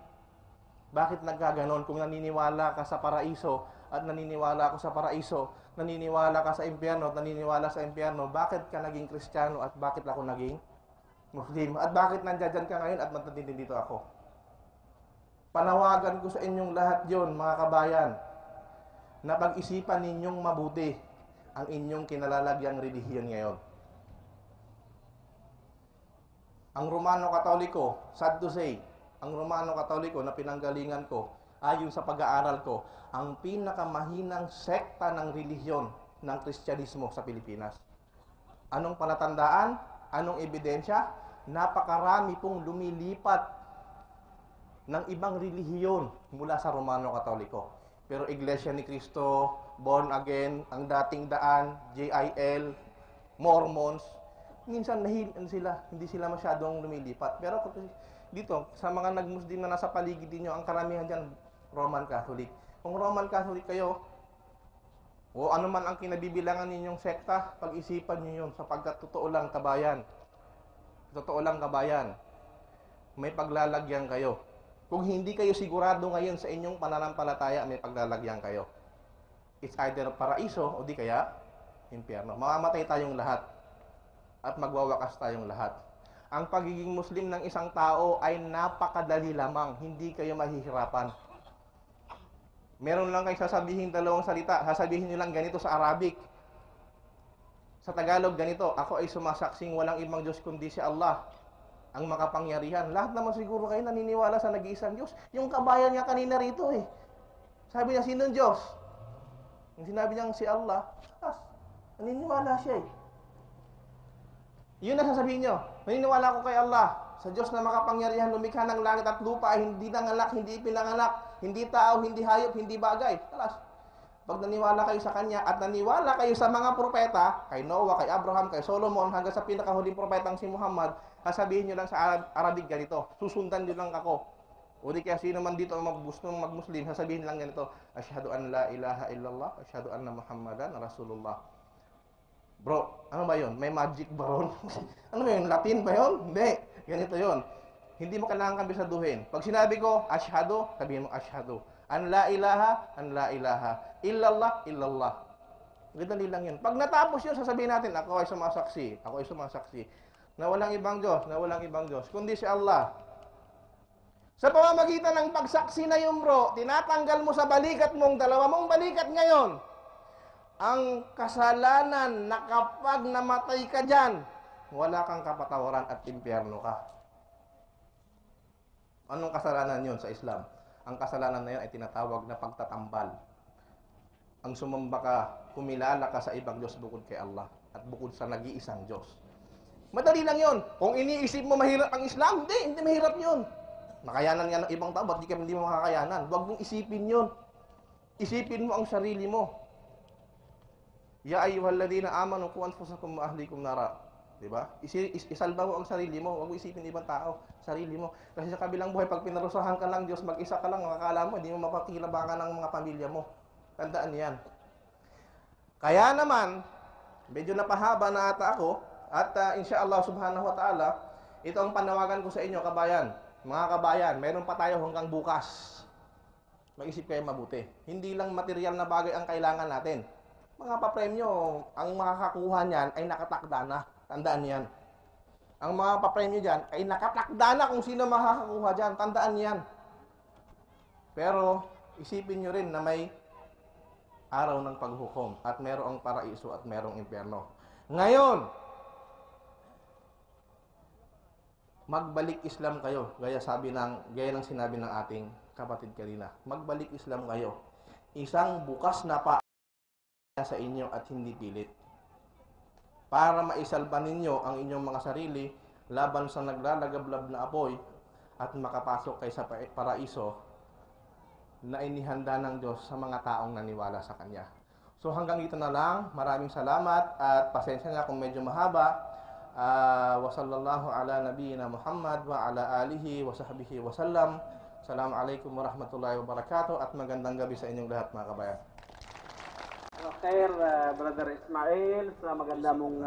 Bakit nagkaganon? Kung naniniwala ka sa paraiso at naniniwala ako sa paraiso, naniniwala ka sa impyerno at naniniwala sa impyerno, bakit ka naging Kristiyano at bakit ako naging Muslim? At bakit nandiyan ka ngayon at matutindi dito ako? Panawagan ko sa inyong lahat yon, mga kabayan, na pag-isipan ninyong mabuti ang inyong kinalalagyang relihiyon ngayon. Ang Romano Katoliko, sad to say, ang Romano Katoliko na pinanggalingan ko, ayon sa pag-aaral ko, ang pinakamahinang sekta ng relihiyon ng Kristyanismo sa Pilipinas. Anong palatandaan? Anong ebidensya? Napakarami pong lumilipat ng ibang relihiyon mula sa Romano Katoliko. Pero Iglesia ni Cristo, Born Again, ang dating daan, JIL, Mormons, minsan hindi sila masyadong lumilipat. Pero dito, sa mga nag-Muslim na nasa paligid niyo, ang karamihan dyan, Roman Catholic. Kung Roman Catholic kayo, o ano man ang kinabibilangan ninyong sekta, pag-isipan niyo yun, sapagkat totoo lang kabayan. Totoo lang kabayan, may paglalagyan kayo. Kung hindi kayo sigurado ngayon sa inyong pananampalataya, may paglalagyan kayo. It's either paraiso o di kaya impyerno. Mamamatay tayong lahat at magwawakas tayong lahat. Ang pagiging Muslim ng isang tao ay napakadali lamang, hindi kayo mahihirapan. Meron lang kayo sasabihin dalawang salita, sasabihin nyo lang ganito sa Arabic. Sa Tagalog ganito, ako ay sumasaksing walang ibang Diyos kundi si Allah, ang makapangyarihan. Lahat naman siguro kayo naniniwala sa nag-iisang Diyos. Yung kabayan niya kanina rito sabi niya, sinong Diyos? Yung sinabi niyang si Allah, naniniwala siya Yun na sasabihin niyo, naniniwala ko kay Allah, sa Diyos na makapangyarihan, lumikha ng langit at lupa, hindi nanganak, hindi pinanganak, hindi tao, hindi hayop, hindi bagay. Alas, pag naniwala kayo sa Kanya at naniwala kayo sa mga propeta, kay Noah, kay Abraham, kay Solomon, hanggang sa pinakahuling propetang si Muhammad, sasabihin nyo lang sa Arabic ganito, susundan nyo lang ako. O di kaya sino man dito ang gustong mag-Muslim, sasabihin lang ganito, Asyhadu an la ilaha illallah, asyhadu anna Muhammadan Rasulullah. Bro, ano ba yun? May magic ba ron? Ano ba yun? Latin ba yun? Hindi. Ganito yun. Hindi mo kailangan kabisaduhin. Pag sinabi ko, asyhadu, sabihin mo asyhadu. An la ilaha, illallah, illallah. Gadali lang yun. Pag natapos yun, sasabihin natin, ako ay sumasaksi. Na walang ibang Diyos, kundi si Allah. Sa pamamagitan ng pagsaksi na yun, bro, tinatanggal mo sa balikat mong, dalawa mong balikat ngayon, ang kasalanan na kapag namatay ka dyan, wala kang kapatawaran at impyerno ka. Anong kasalanan yun sa Islam? Ang kasalanan na yun ay tinatawag na pagtatambal. Ang sumamba ka, kumilala ka sa ibang Diyos bukod kay Allah at bukod sa nag-iisang Diyos. Madali lang yun. Kung iniisip mo mahirap ang Islam, hindi mahirap yun. Makayanan nga ng ibang tao, ba't hindi mo makakayanan? Huwag mong isipin yun. Isipin mo ang sarili mo. Ya ayyuhalladhina amanu qu anfusakum wa ahlikum nara. Diba? Isalba mo ang sarili mo, huwag mo isipin ibang tao, sarili mo. Kasi sa kabilang buhay, pag pinarusahan ka lang Diyos, mag-isa ka lang, makakala mo, hindi mo mapakilabangan ng mga pamilya mo. Tandaan yan. Kaya naman, medyo napahaba na ata ako, at insyaallah subhanahu wa ta'ala, ito ang panawagan ko sa inyo, kabayan. Mga kabayan, meron pa tayo hanggang bukas. Mag-isip kayo mabuti. Hindi lang material na bagay ang kailangan natin. Mga papremyo, ang makakakuha niyan ay nakatakda na. Tandaan yan. Ang mga papremyo dyan ay nakatakda na kung sino makakakuha dyan. Tandaan yan. Pero, isipin nyo rin na may araw ng paghukom at merong paraiso at merong impyerno. Ngayon, magbalik Islam kayo. Gaya ng sinabi ng ating kapatid kanina. Magbalik Islam kayo. Isang bukas na sa inyo at hindi pilit. Para maisalba ninyo ang inyong mga sarili laban sa naglalagablab na apoy at makapasok kayo sa paraiso na inihanda ng Diyos sa mga taong naniwala sa Kanya. So hanggang dito na lang. Maraming salamat at pasensya na kung medyo mahaba. Wa sallallahu ala nabiyyina Muhammad wa ala alihi wa sahbihi wa sallam. Assalamualaikum warahmatullahi wabarakatuh at magandang gabi sa inyong lahat, mga kabayan. Khair, Brother Ismail, sa maganda mong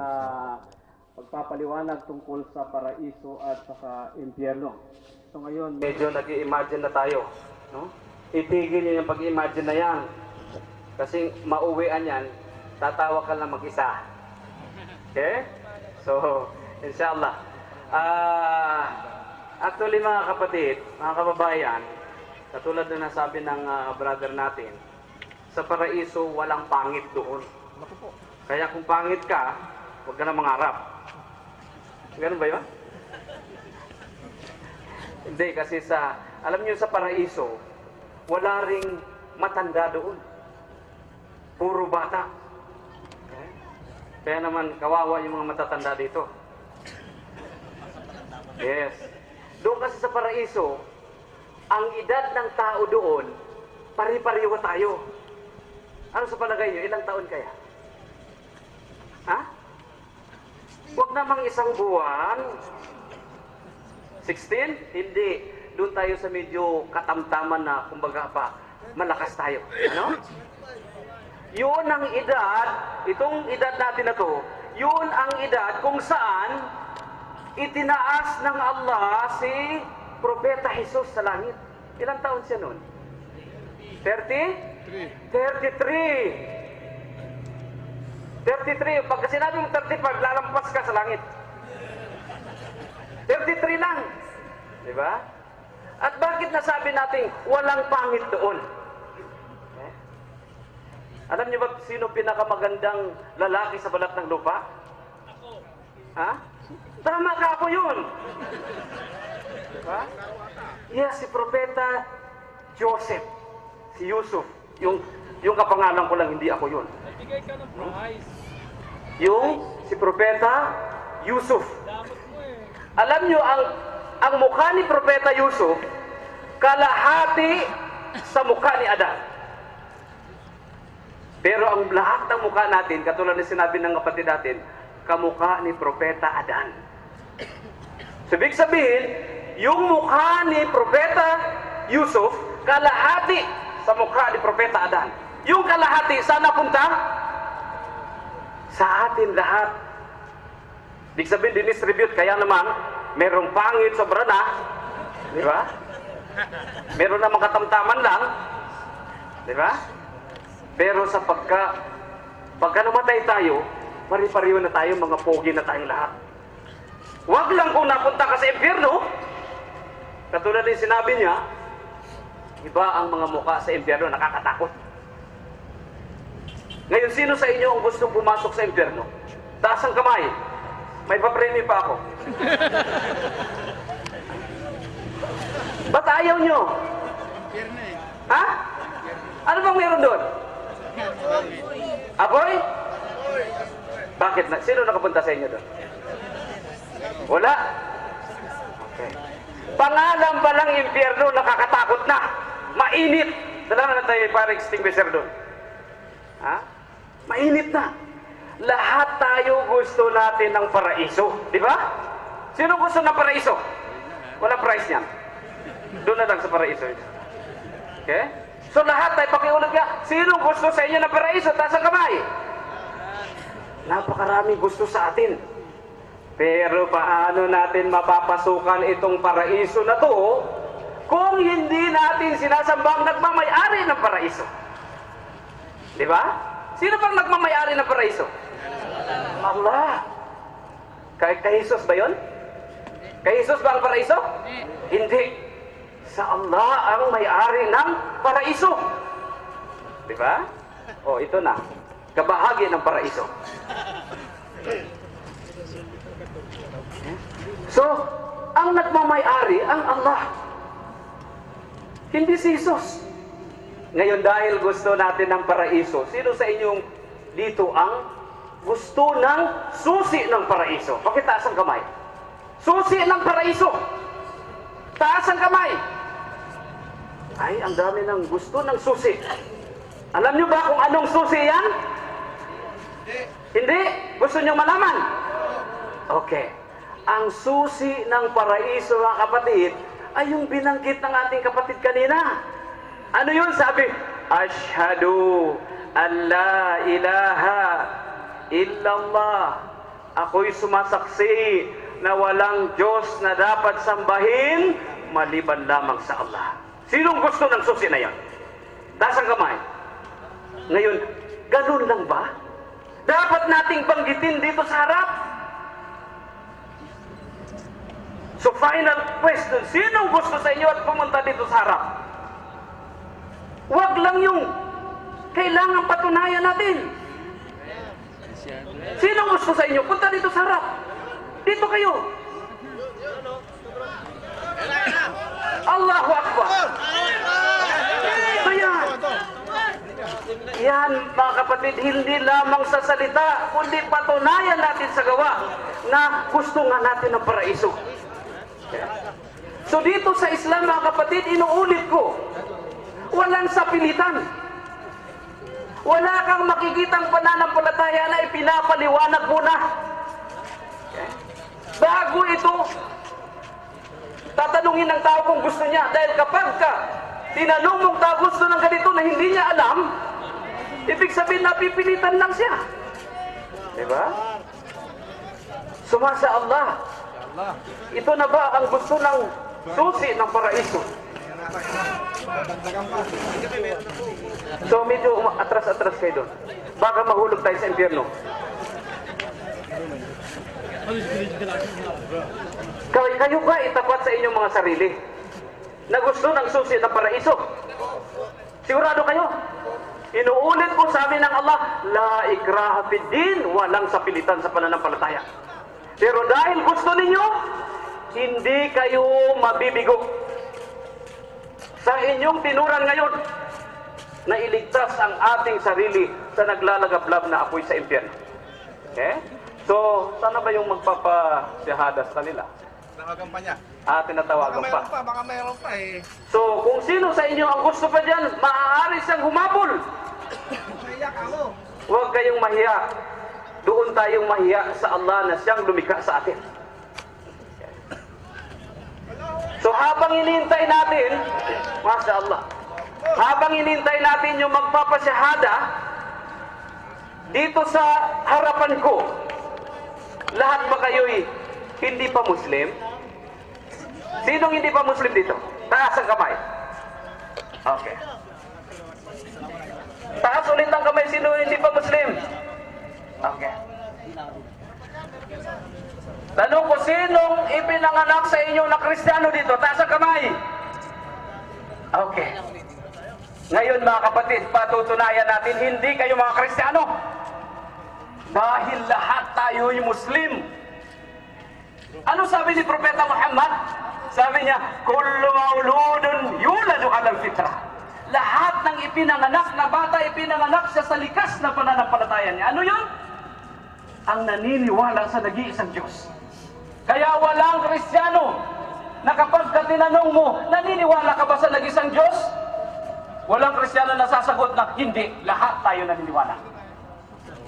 pagpapaliwanag tungkol sa paraiso at saka impyerno. So ngayon, medyo nag-i-imagine na tayo. No? Itigil niyo yung pag-imagine na yan. Kasi mauwian yan, tatawa ka lang mag-isa. Okay? So, inshallah. Actually mga kapatid, mga kababayan, katulad na nasabi ng brother natin, sa paraiso, walang pangit doon. Kaya kung pangit ka, huwag ka na mangarap. Ganun ba yun? Hindi, kasi alam niyo sa paraiso, wala ring matanda doon. Puro bata. Okay? Kaya naman, kawawa yung mga matatanda dito. Yes. Doon kasi sa paraiso, ang edad ng tao doon, pari-pariho tayo. Ano sa palagay nyo? Ilang taon kaya? Ha? Huwag namang isang buwan. 16? Hindi. Doon tayo sa medyo katamtaman na, kumbaga pa, malakas tayo. Ano? Yun ang edad, itong edad natin na to, yun ang edad kung saan itinaas ng Allah si Propeta Jesus sa langit. Ilang taon siya noon? 33. 33. Pagka sinabi mo 35, lalampas ka sa langit. 33 lang. Diba? At bakit nasabi natin walang pangit doon? Alam niyo ba sino pinakamagandang lalaki sa balat ng lupa? Ako. Ha? Tama ka, ako yun. Diba? Yes, si Propeta Joseph. Si Yusuf. Yung kapangalan ko lang, hindi ako yun. Nagbigay ka ng prize. Yung si Propeta Yusuf. Alam niyo, ang mukha ni Propeta Yusuf, kalahati sa mukha ni Adan. Pero ang lahat ng mukha natin, katulad na sinabi ng kapatid natin, kamukha ni Propeta Adan. So, ibig sabihin, yung mukha ni Propeta Yusuf, kalahati sa mukha ni Propeta Adan. Yung kalahati, saan napunta? Sa atin lahat. Ibig sabihin, dinistribute. Kaya naman, merong pangit, sobra na. Di ba? Meron namang katamtaman lang. Di ba? Pero sa pagka namatay tayo, pari-pariho na tayo, mga pogi na tayong lahat. Huwag lang kung napunta ka sa impyerno. Katulad din sinabi niya, iba ang mga mukha sa impyerno, nakakatakot. Ngayon, sino sa inyo ang gustong pumasok sa impyerno? Taas ang kamay. May papremyo pa ako. Ba't ayaw nyo? Ha? Ano bang meron doon? Apoy? Bakit? Sino nakapunta sa inyo doon? Wala? Okay. Pangalan pa lang impyerno, nakakatakot na. Mainit. Dala na tayo para extinguisher doon. Ha? Mainit na. Lahat tayo gusto natin ng paraiso. Di ba? Sino gusto ng paraiso? Wala price niyan. Doon na lang sa paraiso. Okay? So lahat tayo, pakiulit ka, sino gusto sa inyo ng paraiso? Taas ang kamay. Napakaraming gusto sa atin. Pero paano natin mapapasukan itong paraiso na to kung hindi natin sinasambang nagmamayari ng paraiso? Di ba? Sino bang nagmamayari ng paraiso? Allah. Kay Jesus ba yun? Kay Jesus ba ang paraiso? Hindi. Sa Allah ang may-ari ng paraiso. Di ba? O, ito na. Kabahagi ng paraiso. So, ang nagmamay-ari ang Allah. Hindi si Jesus. Ngayon, dahil gusto natin ng paraiso, sino sa inyong dito ang gusto ng susi ng paraiso? Pakitaas ang kamay. Susi ng paraiso. Taas ang kamay. Ay, ang dami ng gusto ng susi. Alam niyo ba kung anong susi yan? Hindi? Gusto niyo malaman? Okay. Ang susi ng paraiso, mga kapatid, ay yung binanggit ng ating kapatid kanina. Ano yun? Sabi, Ashhadu an la ilaha illallah. Ako'y sumasaksi na walang Diyos na dapat sambahin maliban lamang sa Allah. Sinong gusto ng susi na yan? Taas ang kamay. Ngayon, ganun lang ba? Dapat nating banggitin dito sa harap. So final question, sinong gusto sa inyo at pumunta dito sa harap? Huwag lang yung kailangan patunayan natin. Sinong gusto sa inyo? Punta dito sa harap. Dito kayo. Allahu Akbar. So yan, mga kapatid, hindi lamang sa salita, kundi patunayan natin sa gawa na gusto nga natin ng paraiso. So dito sa Islam, mga kapatid, inuulit ko, Walang sapilitan. Wala kang makikitang pananampalataya na ipinapaliwanag mo na. Okay? Bago ito, tatanungin ng tao kung gusto niya. Dahil kapag ka tinanong mong tao gusto ng ganito na hindi niya alam, ibig sabihin napipilitan lang siya. Diba? Sumasa Allah. Ito na ba ang gusto ng susi ng paraiso? So medyo atras-atras kayo doon. Baka mahulog tayo sa impyerno. Kayo ba itapat sa inyong mga sarili na gusto ng susi ng paraiso? Sigurado kayo? Inuulit ko, sabi ng Allah, la ikraha fid din, walang sapilitan sa pananampalataya. Pero dahil gusto ninyo, hindi kayo mabibigo sa inyong tinuran ngayon na iligtas ang ating sarili sa naglalagablab na apoy sa impyerno. Okay? So, sana ba yung magpapasyahadas kanila? Nakagampanya. Tinatawagan pa. Baka mayroon pa eh. So, kung sino sa inyo ang gusto pa dyan, maaari siyang humabol. Naiyak ako. Huwag kayong mahiya. Doon tayong mahiya sa Allah na siyang lumikha sa atin. So, habang inintay natin, Masya Allah, habang inintay natin yung magpapasyahada, dito sa harapan ko, lahat ba kayo'y hindi pa Muslim? Sinong hindi pa Muslim dito? Taas ang kamay. Okay. Taas ulit ang kamay. Sino hindi pa Muslim? Okay. Tanong ko, sinong ipinanganak sa inyo na Kristiyano dito? Taas ang kamay. Okay. Ngayon mga kapatid, patutunayan natin hindi kayo mga Kristiyano. Dahil lahat tayo'y Muslim. Ano sabi ni Propeta Muhammad? Sabi niya, kullu mauludun yuladu alal fitrah. Lahat ng ipinanganak na bata, ipinanganak siya sa likas na pananampalataya niya. Ano yun? Ang naniniwala sa nag-iisang Diyos. Kaya walang Kristiyano na kapag tinanong mo, naniniwala ka ba sa nag-iisang Diyos? Walang Kristiyano na sasagot na hindi. Lahat tayo naniniwala.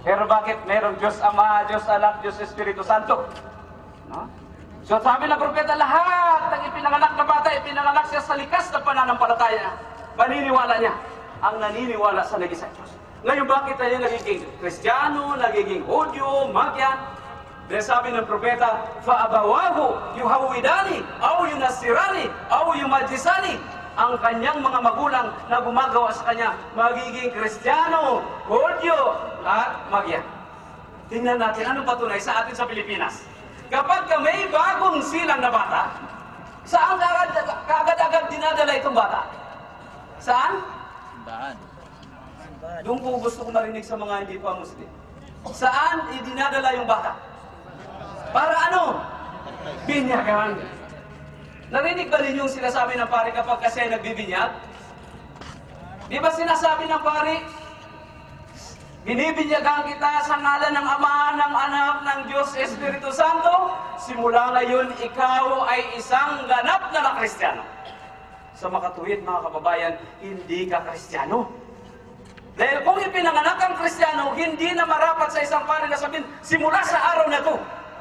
Pero bakit mayroong Diyos Ama, Diyos Anak, Diyos Espiritu Santo? No? So sabi ng propeta, lahat ng ipinanganak na bata, ipinanganak siya sa likas na pananampalataya. Paniniwala niya ang naniniwala sa nag-isang Diyos. Ngayon bakit tayo nagiging Kristiyano, nagiging Hudyo, Magyan? Dahil sabi ng propeta, fa'abawahu yuhawidani, aw yunasirani, aw yumajisani. Ang kanyang mga magulang na gumagawa sa kanya, magiging Kristiyano, Hudyo, at Magyan. Tingnan natin anong patunay sa atin sa Pilipinas. Kapag may bagong silang na bata, saan kaagad-agad dinadala itong bata? Saan? Simbahan. Doon po gusto ko marinig sa mga hindi pa Muslim. Saan idinadala yung bata? Para ano? Binyagan. Narinig ba ninyo yung sinasabi ng pari kapag kasi nagbibinyag? Di ba sinasabi ng pari, binibinyagan kita sa ngalan ng Ama, ng Anak, ng Diyos, Espiritu Santo. Simula ngayon, ikaw ay isang ganap na Kristiyano. Sa makatuwid, mga kababayan, hindi ka Kristiyano. Dahil kung ipinanganak ang Kristiyano, hindi na marapat sa isang pari na sabihin, simula sa araw na to,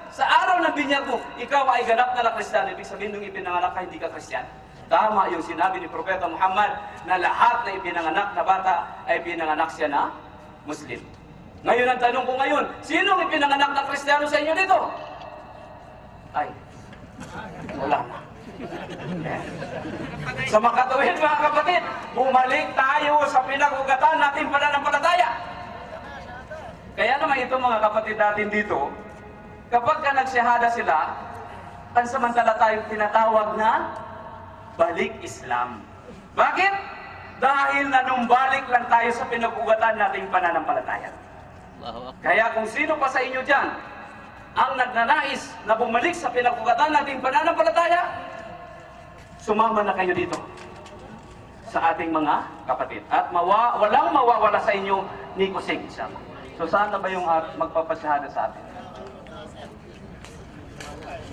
sa araw ng binyag mo, ikaw ay ganap na Kristiyano. Ibig sabihin, nung ipinanganak ka, hindi ka Kristiyano. Tama yung sinabi ni Propeta Muhammad na lahat na ipinanganak na bata ay pinanganak siya na Muslim. Ngayon ang tanong ko ngayon, sinong ipinanganak na Kristiyano sa inyo dito? Ay, wala na. Sa makatuwid mga kapatid, bumalik tayo sa pinag-ugatan natin pananampalataya. Kaya naman ito mga kapatid natin dito, kapag ka nagsihada sila, pansamantala tayong tinatawag na balik Islam. Bakit? Dahil nanumbalik lang tayo sa pinag-ugatan nating pananampalataya. Kaya kung sino pa sa inyo dyan ang nagnanais na bumalik sa pinag-ugatan nating pananampalataya, sumama na kayo dito sa ating mga kapatid. At walang mawawala sa inyo ni Kusing Isama. So saan na ba yung magpapasyahada sa atin?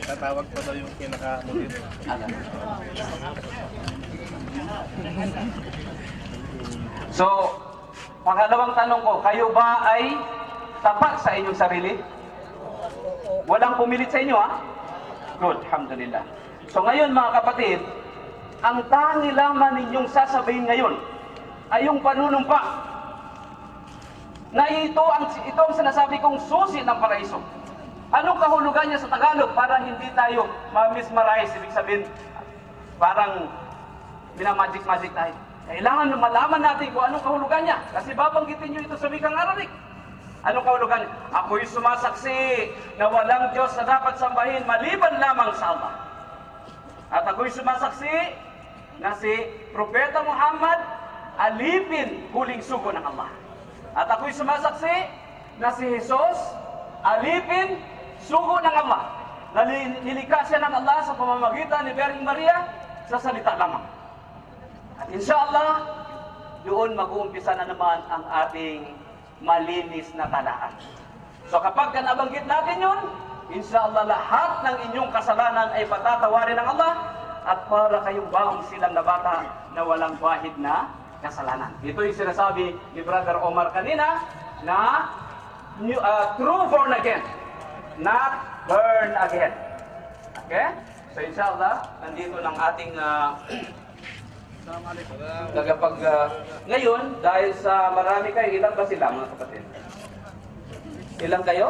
Tatawag pa daw yung pinaka-mulit. So, pangalawang tanong ko, kayo ba ay tapat sa inyong sarili? Walang pumilit sa inyo, ha? Good, alhamdulillah. So ngayon mga kapatid, ang tangi lamang ninyong sasabihin ngayon ay yung panunumpa na ito ang sinasabi kong susi ng paraiso. Anong kahulugan niya sa Tagalog para hindi tayo ma-mesmerize? Ibig sabihin, parang minamagic-magic tayo. Kailangan malaman natin kung anong kahulugan niya. Kasi babanggitin niyo ito sa wikang Arabic. Anong kahulugan niya? Ako'y sumasaksi na walang Diyos na dapat sambahin maliban lamang sa Allah. At ako'y sumasaksi na si Propeta Muhammad alipin huling sugo ng Allah. At ako'y sumasaksi na si Jesus alipin sugo ng Allah. Nilikha siya ng Allah sa pamamagitan ni Birhing Maria sa salita lamang. At inshallah, doon mag-uumpisa na naman ang ating malinis na talaan. So kapag nabanggit natin yun, inshallah lahat ng inyong kasalanan ay patatawarin ng Allah at para kayong bagong silang na bata na walang bahid na kasalanan. Ito yung sinasabi ni Brother Omar kanina na true born again, not burn again. Okay? So inshallah, nandito ng ating ngayon, dahil sa marami kayo, ilan ba sila mga kapatid? Ilan kayo?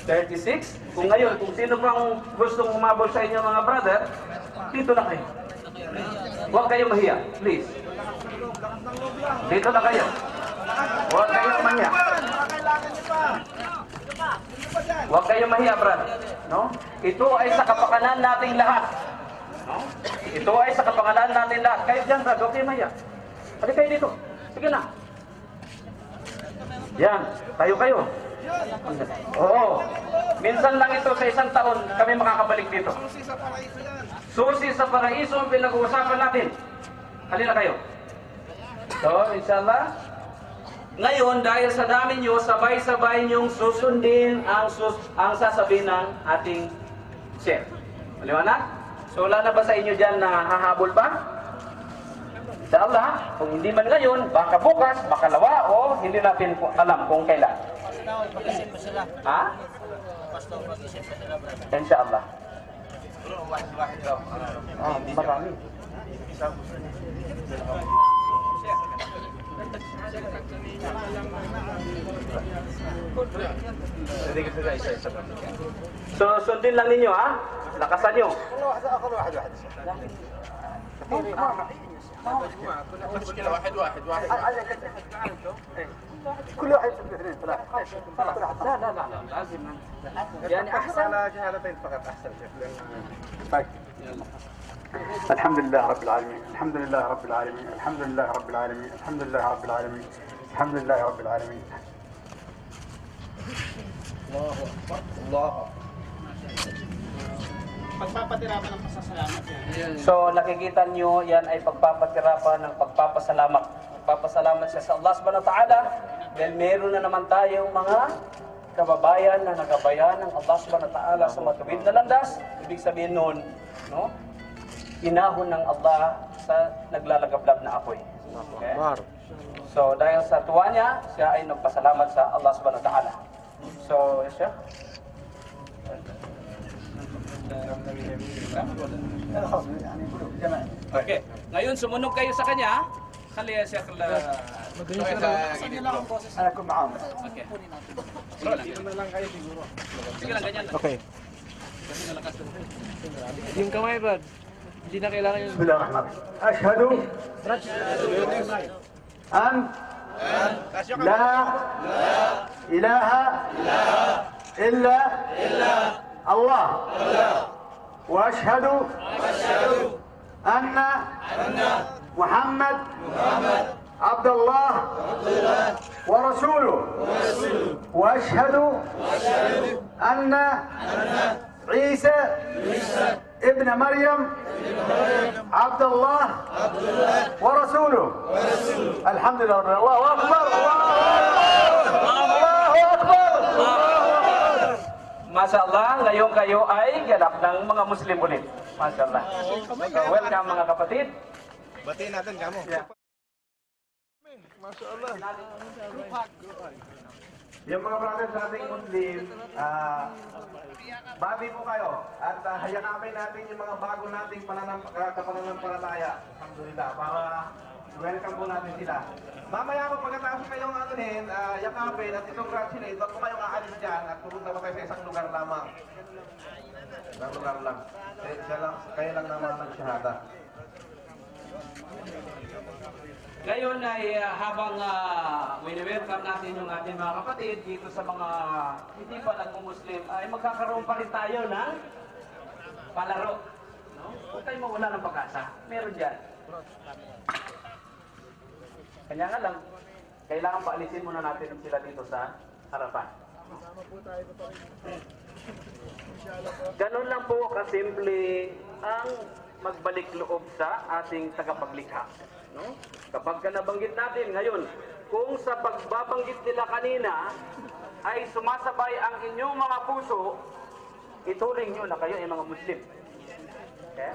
36. Kung ngayon, kung sino pang gustong umabol sa inyo mga brother, dito na kayo. Huwag kayo mahiya, please. Dito na kayo. Huwag kayo mahiya. Huwag kayo mahiya, brother. No? Ito ay sa kapakanan nating lahat. No? Ito ay sa kapakanan natin lahat. Kayo dyan, brad, okay maya. Halika kayo dito. Sige na. Yan, kayo. Oo. Minsan lang ito sa isang taon kami makakabalik dito. Susi sa paraiso ang pinag-uusapan natin. Halina kayo. So, inshallah. Ngayon, dahil sa dami nyo, sabay-sabay nyong susundin ang sasabihin ng ating chef. Maliwanag? So wala na ba sa inyo dyan na hahabol pa? Inshallah, kung hindi man ngayon, baka bukas, baka lawa, o hindi natin alam kung kailan. Ha? Inshallah. Marami. So sundin lang ninyo, ha? Lakasan nyo. مشكلة واحد كل واحد اثنين ثلاثة لا لازم يعني أحسن على جهالتين فقط أحسن طيب الحمد لله رب العالمين الحمد لله رب العالمين الحمد لله رب العالمين الحمد لله رب العالمين الحمد لله رب العالمين الله أكبر الله Pagpapatirapan ng pasasalamat yan. So nakikita nyo, yan ay pagpapatirapan ng pagpapasalamat. Pagpapasalamat siya sa Allah subhanahu wa ta'ala dahil meron na naman tayong mga kababayan na nagabayan ng Allah subhanahu wa ta'ala sa matubid na landas. Ibig sabihin nun, no? Inahon ng Allah sa naglalagablab na apoy. Okay? So dahil sa tuwa niya, siya ay nagpasalamat sa Allah subhanahu wa ta'ala. So, siya. Okay. Ngayon sumunod kayo sa kanya. Khali ya Sheikh أنا أكون معاهم Okay. siguro. Sige lang ganyan lang. Okay. Yung kamay, Brad. Hindi na kailangan yung... بسم الله الرحمن الرحيم أشهد أن لا إله إلا الله وأشهد أن محمد عبد الله ورسوله وأشهد أن عيسى ابن مريم عبد الله ورسوله الحمد لله رب العالمين الله أكبر الله أكبر Masya Allah, ngayon kayo ay ganap ng mga Muslim ulit. Masya Allah. So, welcome mga kapatid. Batiin natin kamo. Yung mga brothers sa ating Muslim, babi po kayo at hayakapin natin yung mga bago nating kapananampalataya. Alhamdulillah, para welcome po natin sila. Mamaya po pagkatapos kayong anuhin, yakapin at i-congratulate, wag po kayong aalis dyan at pupunta po tayo sa isang lugar lamang. Isang lugar lang. Kayo lang naman nagsyahada. Ngayon ay habang wini-welcome natin yung ating mga kapatid dito sa mga hindi pa nagmumuslim, ay magkakaroon pa rin tayo ng palaro. No? Huwag tayo mawala ng pag-asa. Meron dyan. Kanya nga lang, kailangan paalisin muna natin sila dito sa harapan. Ganun lang po kasimple ang magbalik loob sa ating tagapaglikha. No? Kapag ka nabanggit natin ngayon, kung sa pagbabanggit nila kanina ay sumasabay ang inyong mga puso, ituring nyo na kayo ay mga Muslim. Okay?